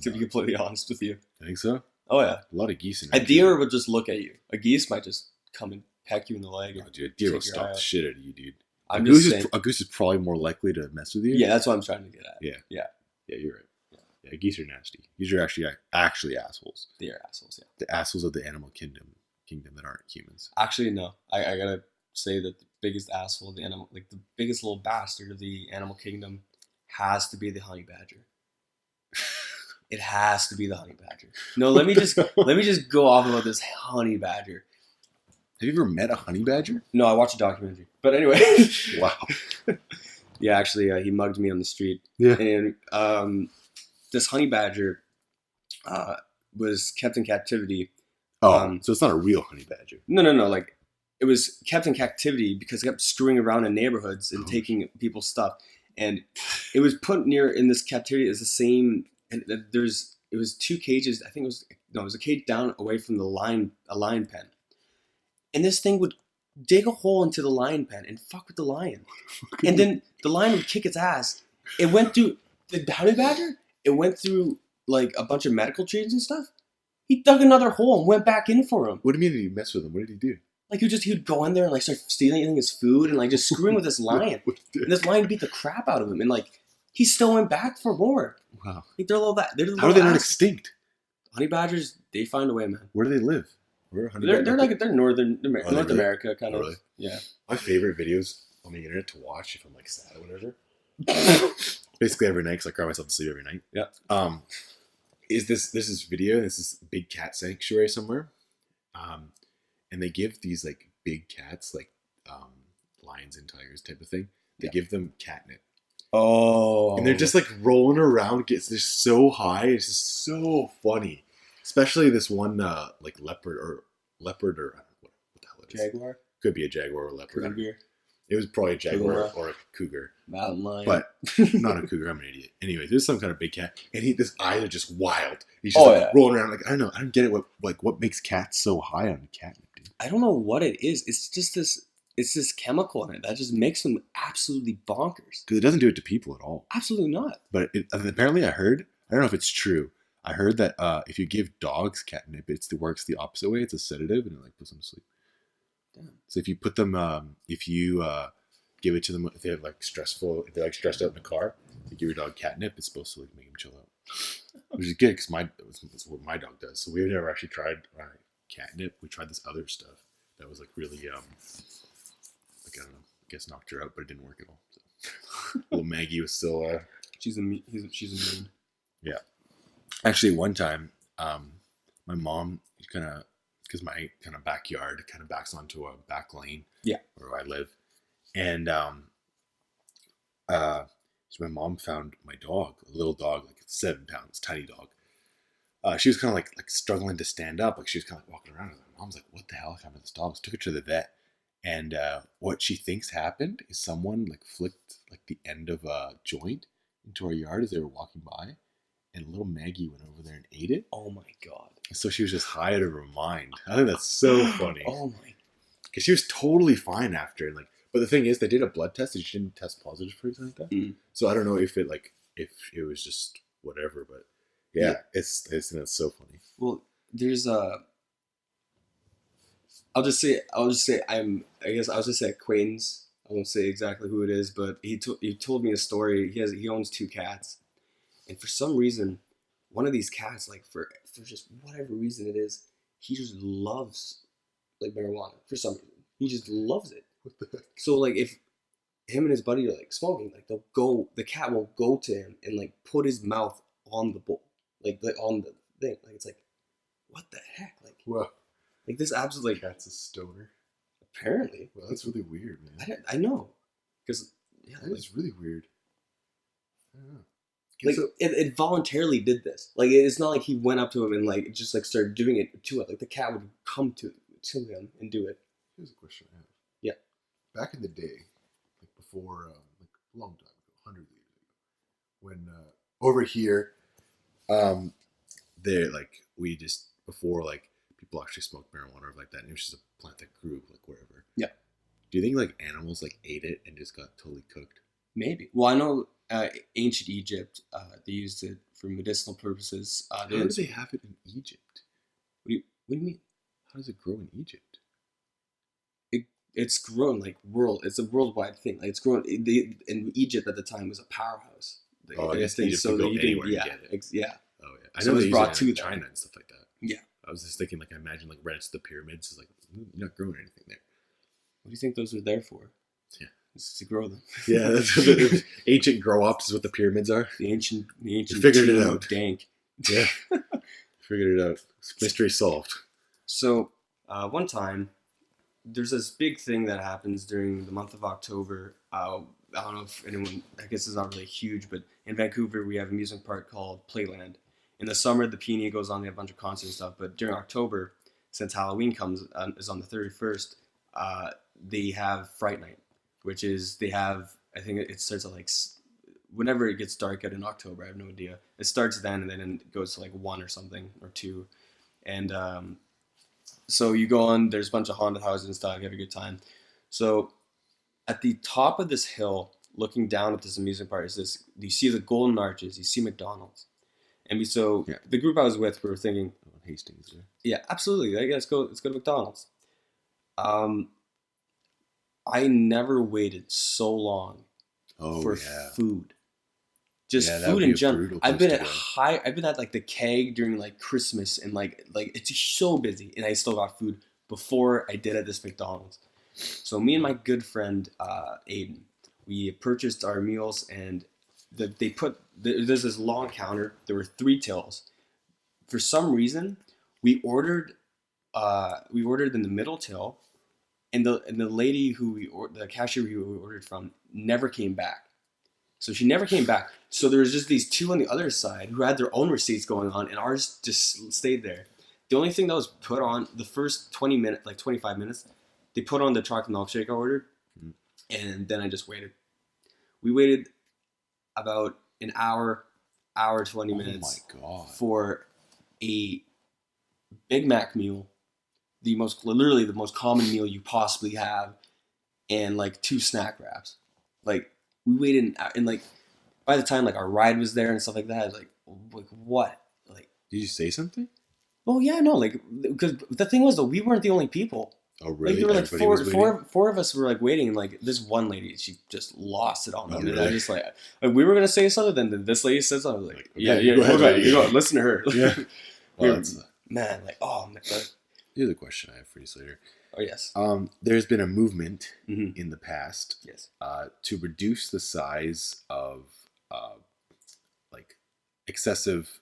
to be completely honest with you. I think so? Oh, yeah. A lot of geese in a deer would just look at you. A geese might just come and peck you in the leg. Oh, dude, a deer will stomp the shit out of you, dude. A goose is probably more likely to mess with you. Yeah, that's what I'm trying to get at. Yeah. Yeah. Yeah, you're right. Yeah, geese are nasty. Geese are actually assholes. They are assholes, yeah. The assholes of the animal kingdom that aren't humans. Actually, no. I gotta say that the biggest asshole of the animal, like the biggest little bastard of the animal kingdom, has to be the honey badger. It has to be the honey badger. No, let me just go off about this honey badger. Have you ever met a honey badger? No, I watched a documentary. But anyway. Wow. Yeah, actually, he mugged me on the street. Yeah. And this honey badger was kept in captivity. Oh, so it's not a real honey badger. No. Like, it was kept in captivity because it kept screwing around in neighborhoods and taking people's stuff. And it was put in this captivity as the same. And it was 2 cages. I think it was a cage down away from a lion pen. And this thing would dig a hole into the lion pen and fuck with the lion. And then the lion would kick its ass. It went through the honey badger. It went through like a bunch of medical trees and stuff. He dug another hole and went back in for him. What do you mean did you mess with him? What did he do? Like he'd go in there and like start stealing his food and like just screwing with this lion. And this lion beat the crap out of him and like he still went back for more. Wow. Like they're How are they not extinct? honey badgers, they find a way, man. Where do they live? Where are honey They're badgers? like they're North really? America kind Oh, of. really? Yeah. My favorite videos on the internet to watch if I'm like sad or whatever. Basically every night, because I cry myself to sleep every night. Yeah. Is this video? This is big cat sanctuary somewhere, and they give these like big cats, like lions and tigers type of thing. They give them catnip. Oh. And they're just like rolling around. They're so high. It's just so funny. Especially this one like leopard or I don't know what the hell it is. Jaguar. Could be a jaguar or leopard. Cougar. It was probably a jaguar Cougar. or a cougar. Mountain lion. But not a cougar. I'm an idiot. Anyways, there's some kind of big cat, and his eyes are just wild. He's just rolling around. Like I don't know. I don't get it. What makes cats so high on catnip, dude? I don't know what it is. It's just this. It's this chemical in it that just makes them absolutely bonkers. Because it doesn't do it to people at all. Absolutely not. But apparently, I heard. I don't know if it's true. I heard that if you give dogs catnip, it works the opposite way. It's a sedative, and it like puts them to sleep. Damn. So if you put them, if you give it to them if they have like stressful, if they're like stressed out in the car, you give your dog catnip. It's supposed to like make him chill out, which is good because that's what my dog does. So we've never actually tried catnip. We tried this other stuff that was like really like I don't know, I guess knocked her out, but it didn't work at all. So little Maggie was still she's immune. Yeah. Actually, one time, my mom kind of, because my kind of backyard kind of backs onto a back lane. Yeah. Where I live, and so my mom found my dog, a little dog, like 7 pounds, tiny dog. She was kind of like struggling to stand up, like she was kind of like walking around. My mom's like, "What the hell happened to this dog?" So took her to the vet, and what she thinks happened is someone like flicked like the end of a joint into our yard as they were walking by. And little Maggie went over there and ate it. Oh my god! So she was just high out of her mind. I think that's so funny. Oh my! Because she was totally fine after, and like, but the thing is, they did a blood test and she didn't test positive for anything like that. Mm. So I don't know if it was just whatever, but yeah. It's so funny. Well, there's I'll just say I guess I'll just say acquaintance. I won't say exactly who it is, but he told me a story. He owns 2 cats. And for some reason, one of these cats, like for just whatever reason it is, he just loves like marijuana for some reason. He just loves it. What the heck? So like if him and his buddy are like smoking, like the cat will go to him and like put his mouth on the bowl, like on the thing. Like it's like, what the heck? Like, Well, like this absolutely. cat's a stoner. Apparently. Well, that's really weird, man. I know, because That is really weird. I don't know. Like it voluntarily did this. Like it's not like he went up to him and like just like started doing it to it. Like the cat would come to him and do it. Here's a question I have. Yeah. Back in the day, like before, like a long time ago, hundreds of years ago, when over here, they like we just before like people actually smoked marijuana or like that, and it was just a plant that grew like wherever. Yeah. Do you think like animals like ate it and just got totally cooked? Maybe. Well, I know ancient Egypt, they used it for medicinal purposes. How do they have it in Egypt? What do you mean? How does it grow in Egypt? It's grown like it's a worldwide thing. Like it's grown in Egypt at the time was a powerhouse. I guess Egypt could go anywhere and get it. Yeah. Oh yeah. I So know it was they brought use it in to China and stuff like that. Yeah. I was just thinking, like, I imagine, like, right next to the pyramids, is like, you're not growing anything there. What do you think those are there for? Yeah. It's to grow them. Yeah, that's what the ancient grow-ups is what the pyramids are. The ancient figured it out. Dank. Yeah. Figured it out. Mystery solved. So, one time, there's this big thing that happens during the month of October. I don't know if anyone, I guess it's not really huge, but in Vancouver, we have an amusement park called Playland. In the summer, the Peony goes on, they have a bunch of concerts and stuff, but during October, since Halloween is on the 31st, they have Fright Night, which is, I think it starts at like, whenever it gets dark out in October, I have no idea. It starts then, and then it goes to like 1 or something, or 2. And so you go on, there's a bunch of haunted houses and stuff, you have a good time. So at the top of this hill, looking down at this amusement park, you see the Golden Arches, you see McDonald's. And the group I was with, we were thinking, Hastings, yeah. Yeah, absolutely. Let's go to McDonald's. I never waited so long for food. Just Yeah, that food would in be a general. brutal I've place been to at go. I've been at like the Keg during like Christmas and like it's so busy, and I still got food before I did at this McDonald's. So me and my good friend Aiden, we purchased our meals, and there's this long counter. There were three tills. For some reason, we ordered in the middle till, and the lady the cashier who we ordered from never came back. So she never came back. So there was just these two on the other side who had their own receipts going on, and ours just stayed there. The only thing that was put on the first 20 minutes, like 25 minutes, they put on the chocolate milkshake I ordered, and then I just waited. We waited about an hour 20 minutes Oh my god. for a Big Mac meal, literally the most common meal you possibly have, and like two snack wraps. Like we waited and like by the time like our ride was there and stuff like that, I was like what? Like, Did you say something? oh yeah, no, like because the thing was though, we weren't the only people. Oh Like really? there were like Everybody was waiting? four of us were like waiting, and like this one lady, she just lost it on Oh them. And I really? just like we were gonna say something, then this lady said something. I was like, yeah, you yeah, go ahead, go ahead, lady. you go, listen to her. Yeah. We Well, were- that's man, like oh man, the other question I have for you, Slater. oh yes, There's been a movement mm-hmm. in the past Yes, to reduce the size of like excessive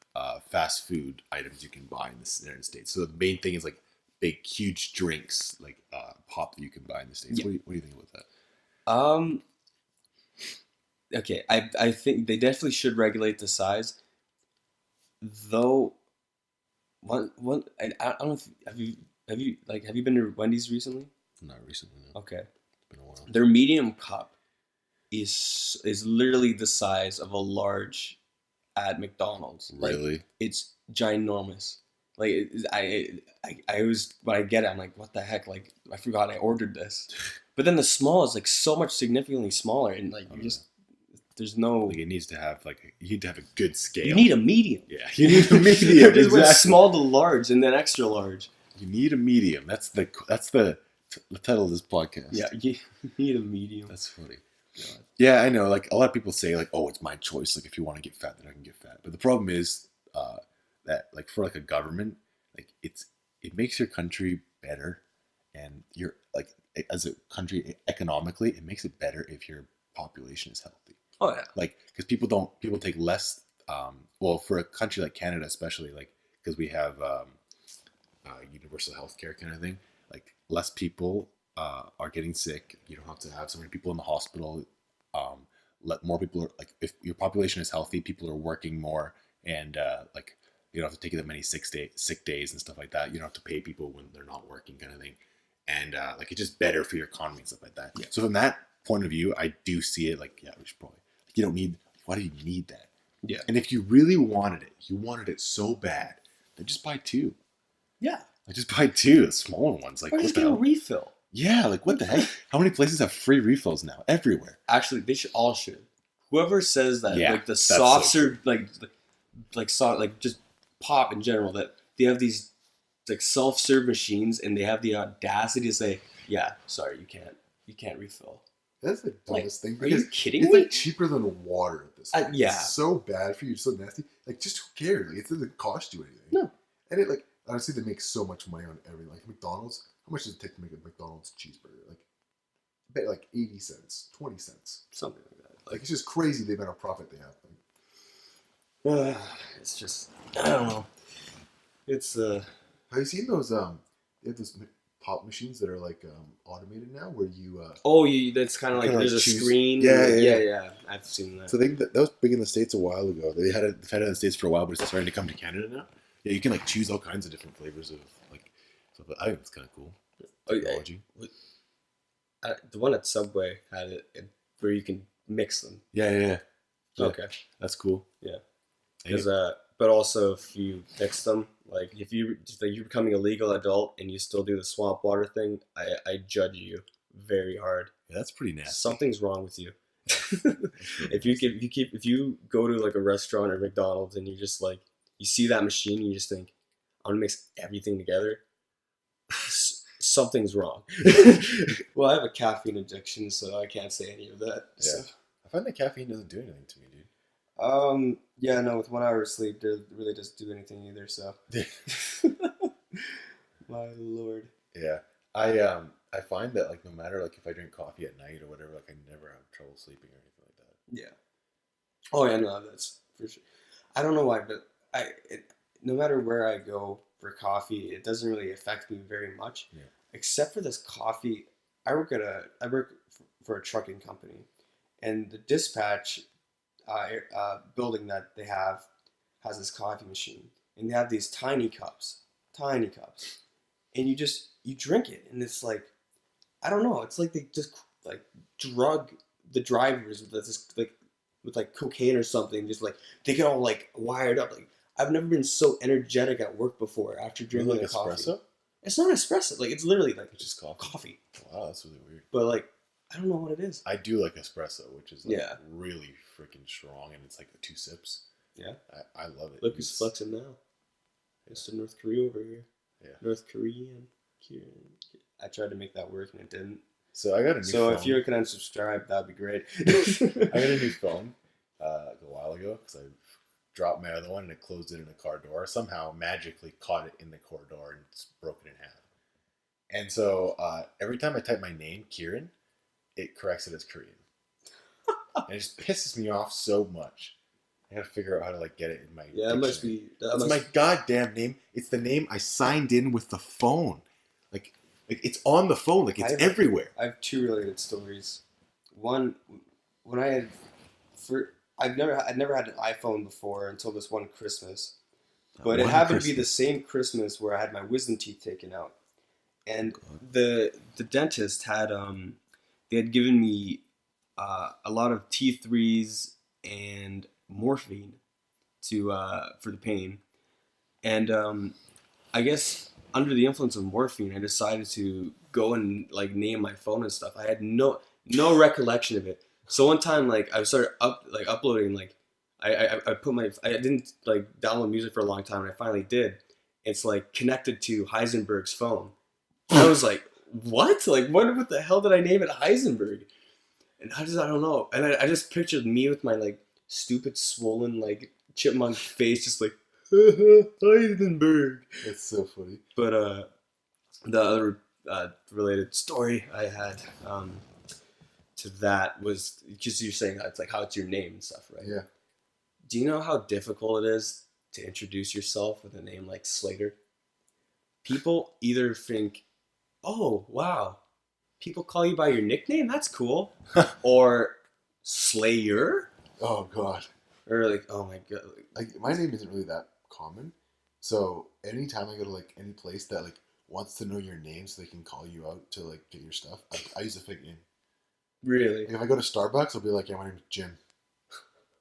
fast food items you can buy in the United States. So the main thing is like big, huge drinks, like pop that you can buy in the States. Yeah. What do you think about that? Okay, I think they definitely should regulate the size, though. One I don't know if have you been to Wendy's recently? Not recently, no. Okay, It's been a while. their medium cup is literally the size of a large at McDonald's. Like, Really? it's ginormous. Like I was when I get it, I'm like, what the heck? Like I forgot I ordered this. But then the small is like so much significantly smaller, and like you just there's no. Like it needs to have you need to have a good scale. You need a medium. Yeah, you need a medium. Just went Exactly. small to large and then extra large. You need a medium. That's the title of this podcast. Yeah, you need a medium. That's funny. Yeah, I know. Like a lot of people say, like, "Oh, it's my choice. Like, if you want to get fat, then I can get fat." But the problem is that, like, for like a government, like it makes your country better, and you're like as a country economically, it makes it better if your population is healthy. Oh yeah. Like, because people take less. Well, for a country like Canada, especially, like because we have universal healthcare kind of thing. Like less people are getting sick. You don't have to have so many people in the hospital. Let more people like if your population is healthy, people are working more, and like you don't have to take that many sick days and stuff like that. You don't have to pay people when they're not working, kind of thing. And like it's just better for your economy and stuff like that. Yeah. So from that point of view, I do see it like we should probably you don't need. Why do you need that? Yeah. And if you really wanted it, you wanted it so bad, then just buy two. Yeah. Like just buy two, the smaller ones. Like Or what just the get a hell? refill. Yeah, like what the heck? How many places have free refills now? Everywhere. Actually, they should. Whoever says that, Yeah, like the that's soft so serve, like just pop in general, that they have these like self-serve machines, and they have the audacity to say, "Yeah, sorry, you can't refill." That's the dumbest thing. Are you Because kidding it's me? like cheaper than water at this point. Yeah. It's so bad for you, so nasty. Like, just who cares? Like, it doesn't cost you anything. No. And it, like, honestly, they make so much money on everything. Like, McDonald's, how much does it take to make a McDonald's cheeseburger? Like, I bet like 80 cents, 20 cents. Something like that. Like, it's just crazy the amount of profit they have. It's just I don't know. It's Have you seen those, they have those pop machines that are like automated now where you that's kind of like Kinda there's like a choose- screen. Yeah. I've seen that. So that was big in the States a while ago. They've had it in the States for a while, but it's starting to come to Canada now. Yeah, you can like choose all kinds of different flavors of like stuff. I think it's kind of cool. Technology. The one at Subway had it where you can mix them. Yeah. Okay. That's cool. Yeah. Hey, But also if you mix them, like if you're becoming a legal adult and you still do the swamp water thing, I judge you very hard. yeah, that's pretty nasty. Something's wrong with you. That's really If you go to like a restaurant or McDonald's and you just like you see that machine and you just think I'm gonna mix everything together, something's wrong. Well, I have a caffeine addiction, so I can't say any of that. Yeah. I find that caffeine doesn't do anything to me, dude. Yeah, no, with 1 hour of sleep, it really doesn't do anything either. So, my lord. Yeah. I find that like no matter like if I drink coffee at night or whatever, like I never have trouble sleeping or anything like that. Yeah. Oh yeah, no, that's for sure. I don't know why, but no matter where I go for coffee, it doesn't really affect me very much, Yeah. except for this coffee. I work for a trucking company, and the dispatch building that they have has this coffee machine, and they have these tiny cups, and you drink it, and it's like I don't know, it's like they just like drug the drivers with this like with like cocaine or something, just like they get all like wired up. Like I've never been so energetic at work before after Do you drinking like a coffee. espresso? It's not espresso, like it's literally like It's just coffee. coffee, Wow, that's really weird. but like I don't know what it is. I do like espresso, which is like Yeah. really freaking strong, and it's like 2 sips. Yeah. I love it. Look who's flexing now. It's the North Korea over here. Yeah. North Korean. Kieran. I tried to make that work and it didn't. So I got a new phone. If you can unsubscribe, that'd be great. I got a new phone a while ago because I dropped my other one and it closed it in a car door. Somehow magically caught it in the car door and it's broken in half. And so every time I type my name, Kieran, it corrects it as Korean. And it just pisses me off so much. I gotta figure out how to like get it in my Yeah, that must be. It's my goddamn name. It's the name I signed in with the phone. Like it's on the phone. Like it's everywhere. I have two related stories. One, when I'd never had an iPhone before until this one Christmas, but it happened to be the same Christmas where I had my wisdom teeth taken out, and the dentist had they had given me a lot of T3s and morphine for the pain, and I guess under the influence of morphine, I decided to go and like name my phone and stuff. I had no recollection of it. So one time, like I started uploading, like I didn't like download music for a long time, and I finally did. It's like connected to Heisenberg's phone. And I was like, what? Like what the hell did I name it Heisenberg? And I don't know. And I just pictured me with my like stupid swollen like chipmunk face, just like Heisenberg. It's so funny. But the other related story I had to that was because you're saying that it's like how it's your name and stuff, right? Yeah. Do you know how difficult it is to introduce yourself with a name like Slater? People either think, oh, wow, people call you by your nickname? That's cool. Or Slayer? Oh, God. Or like, oh, my God. Like, my name isn't really that common. So anytime I go to, like, any place that, like, wants to know your name so they can call you out to, like, get your stuff, I use a fake name. Really? Like, if I go to Starbucks, I'll be like, yeah, my name is Jim.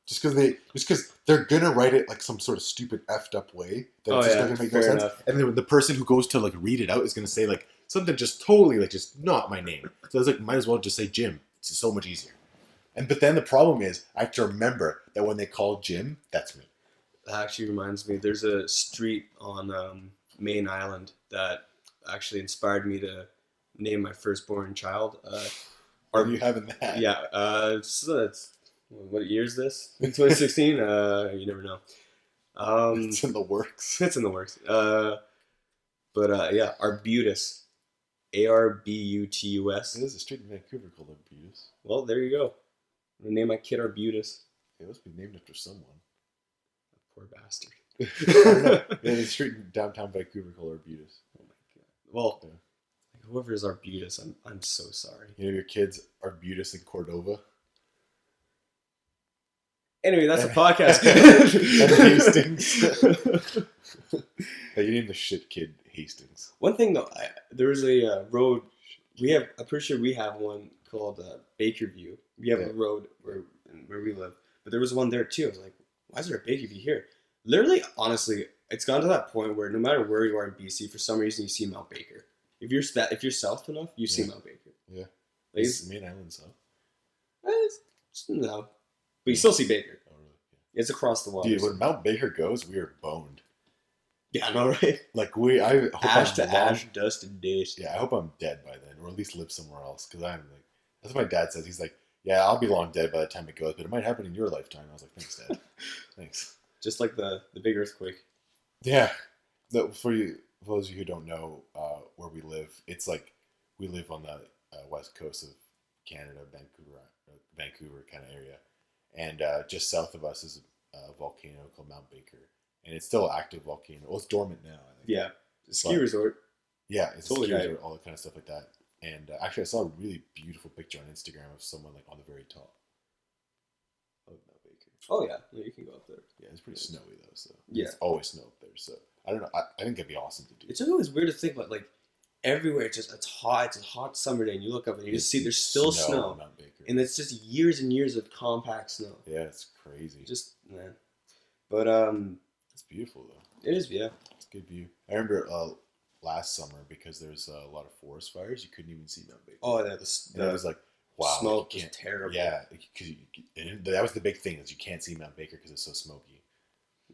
Just because they're gonna write it like some sort of stupid effed up way that it's just not gonna make no sense. And then the person who goes to like read it out is gonna say like something just totally like just not my name. So I was like, might as well just say Jim. It's so much easier. But then the problem is I have to remember that when they call Jim, that's me. That actually reminds me. There's a street on Main Island that actually inspired me to name my firstborn child. Are you having that? Yeah. It's what year is this? 2016? You never know. It's in the works. It's in the works. But yeah, Arbutus. Arbutus. There's a street in Vancouver called Arbutus. Well, there you go. I'm going to name my kid Arbutus. It must be named after someone. Poor bastard. I don't know. There's a street in downtown Vancouver called Arbutus. Oh my God. Well, yeah. Whoever is Arbutus, I'm so sorry. You know your kids Arbutus and Cordova? Anyway, that's a podcast. And Hastings. You named the shit kid Hastings. One thing though, there was a road. I'm pretty sure we have one called Bakerview. We have a road where we live, but there was one there too. I was like, why is there a Bakerview here? Literally, honestly, it's gone to that point where no matter where you are in BC, for some reason you see Mount Baker. If you're south enough, you see Mount Baker. Yeah, like, it's Main Island south. No. But you still see Baker. Oh, really? Yeah. It's across the water. Dude, when Mount Baker goes, we are boned. Yeah, I know, right? Like I hope ash I'm to ash, dust to dust. Yeah, I hope I'm dead by then, or at least live somewhere else. Because I'm like, that's what my dad says. He's like, Yeah, I'll be long dead by the time it goes, but it might happen in your lifetime. I was like, thanks, Dad. Thanks. Just like the big earthquake. Yeah. For those of you who don't know where we live, it's like we live on the west coast of Canada, Vancouver kind of area, and just south of us is a volcano called Mount Baker, and it's still an active volcano. Well, it's dormant now, I think. Yeah, ski resort. Yeah, it's Totally a ski right. resort, all that kind of stuff like that. And actually, I saw a really beautiful picture on Instagram of someone like on the very top of Mount Baker. Oh yeah, you can go up there. Yeah, it's pretty snowy though, so Yeah. it's always snow up there. So I don't know. I think it'd be awesome to do. It's always weird to think about, like everywhere. It's hot. It's a hot summer day, and you look up and you just see there's still snow, on Mount Baker. and it's just years and years of compact snow. Yeah, it's crazy. Just man, but it's beautiful though. it is, yeah. It's a good view. I remember last summer because there's a lot of forest fires. You couldn't even see Mount Baker. Oh, yeah, and I was like, wow, smoke was terrible. Yeah, because that was the big thing is you can't see Mount Baker because it's so smoky.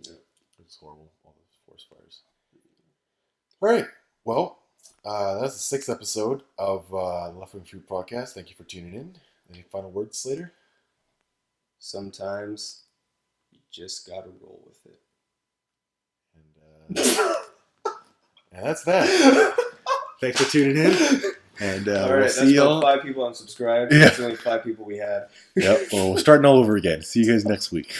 Yeah, it's horrible. All those forest fires. All right, well, that's the 6th episode of Left Wing Fruit Podcast. Thank you for tuning in. Any final words, Slater? Sometimes you just gotta roll with it. And that's that. Thanks for tuning in. And all right, we'll that's see y'all. 5 people unsubscribed. Yeah. That's only 5 people we had. Yep. Well, we're starting all over again. See you guys next week.